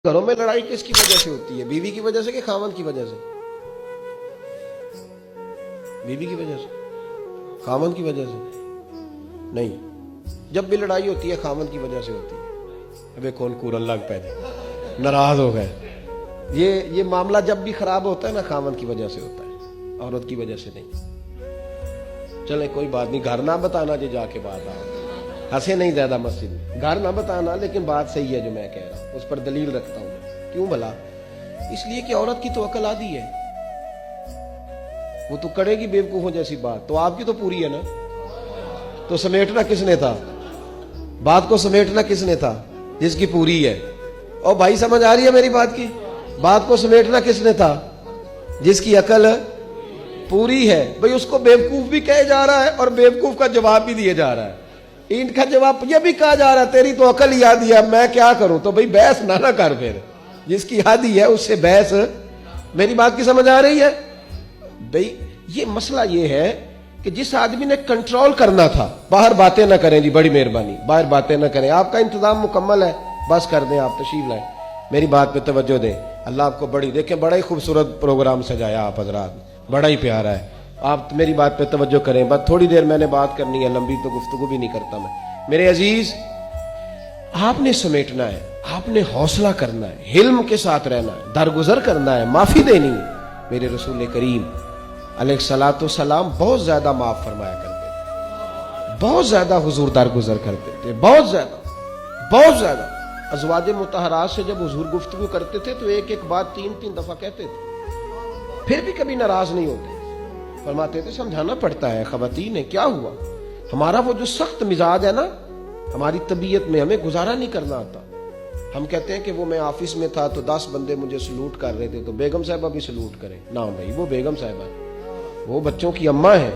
گھروں میں لڑائی کس کی وجہ سے ہوتی ہے؟ بیوی کی وجہ سے کہ خاوند کی وجہ سے؟ بیوی کی وجہ سے؟ خاوند کی وجہ سے نہیں. جب بھی لڑائی ہوتی ہے خاوند کی وجہ سے ہوتی ہے. ابے کون کورن لگ پہ ناراض ہو گئے. یہ معاملہ جب بھی خراب ہوتا ہے نا خاوند کی وجہ سے ہوتا ہے، عورت کی وجہ سے نہیں. چلیں کوئی بات نہیں، گھر نہ بتانا جی، جا کے بات آؤ. ہنسے نہیں زیادہ مسجد میں، گھر نہ بتانا، لیکن بات صحیح ہے جو میں کہہ رہا ہوں، اس پر دلیل رکھتا ہوں. کیوں بھلا؟ اس لیے کہ عورت کی تو عقل آدھی ہے، وہ تو کرے گی بیوقوفوں جیسی بات. تو آپ کی تو پوری ہے نا، تو سمیٹنا کس نے تھا؟ بات کو سمیٹنا کس نے تھا؟ جس کی پوری ہے. اور بھائی سمجھ آ رہی ہے میری بات کی؟ بات کو سمیٹنا کس نے تھا؟ جس کی عقل پوری ہے. بھئی اس کو بیوقوف بھی کہے جا رہا ہے اور بیوقوف کا جواب بھی دیے جا رہا ہے. ان کا جواب یہ بھی کہا جا رہا ہے تیری تو عقل ہی آدھی ہے، میں کیا کروں. تو بھئی بحث نہ کر، پھر جس کی آدھی ہے اس سے بحث. میری بات کی سمجھ آ رہی ہے؟ بھئی یہ مسئلہ یہ ہے کہ جس آدمی نے کنٹرول کرنا تھا، باہر باتیں نہ کریں جی، بڑی مہربانی، باہر باتیں نہ کریں. آپ کا انتظام مکمل ہے، بس کر دیں، آپ تشریف لائیں، میری بات پہ توجہ دیں. اللہ آپ کو دیکھیں بڑا ہی خوبصورت پروگرام سجایا آپ حضرات، بڑا ہی پیارا ہے. آپ میری بات پہ توجہ کریں. بس تھوڑی دیر میں نے بات کرنی ہے، لمبی تو گفتگو بھی نہیں کرتا میں. میرے عزیز، آپ نے سمیٹنا ہے، آپ نے حوصلہ کرنا ہے، حلم کے ساتھ رہنا ہے، درگزر کرنا ہے، معافی دینی ہے. میرے رسول کریم علیہ الصلوۃ والسلام بہت زیادہ معاف فرمایا کرتے تھے، بہت زیادہ حضور درگزر کرتے تھے، بہت زیادہ. ازواج مطہرات سے جب حضور گفتگو کرتے تھے تو ایک بات 3 دفعہ کہتے تھے، پھر بھی کبھی ناراض نہیں ہوتے. فرماتے تھے سمجھانا پڑتا ہے خواتین ہے، کیا ہوا؟ ہمارا وہ جو سخت مزاج ہے نا، ہماری طبیعت میں ہمیں گزارا نہیں کرنا آتا. ہم کہتے ہیں کہ وہ میں آفس میں تھا تو 10 بندے مجھے سلوٹ کر رہے تھے تو بیگم صاحبہ بھی سلوٹ کریں. نہ بھائی، وہ بیگم صاحبہ ہے، وہ بچوں کی اماں ہے،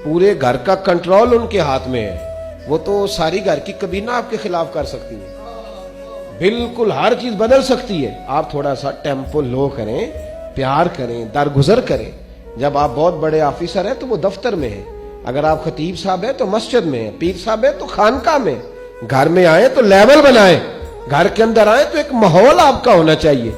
پورے گھر کا کنٹرول ان کے ہاتھ میں ہے. وہ تو ساری گھر کی کبینہ آپ کے خلاف کر سکتی ہے، بالکل ہر چیز بدل سکتی ہے. آپ تھوڑا سا ٹیمپو لو کریں، پیار کریں، درگزر کریں. جب آپ بہت بڑے آفیسر ہیں تو وہ دفتر میں ہیں، اگر آپ خطیب صاحب ہیں تو مسجد میں ہیں، پیر صاحب ہیں تو خانقاہ میں. گھر میں آئیں تو لیول بنائیں، گھر کے اندر آئیں تو ایک ماحول آپ کا ہونا چاہیے.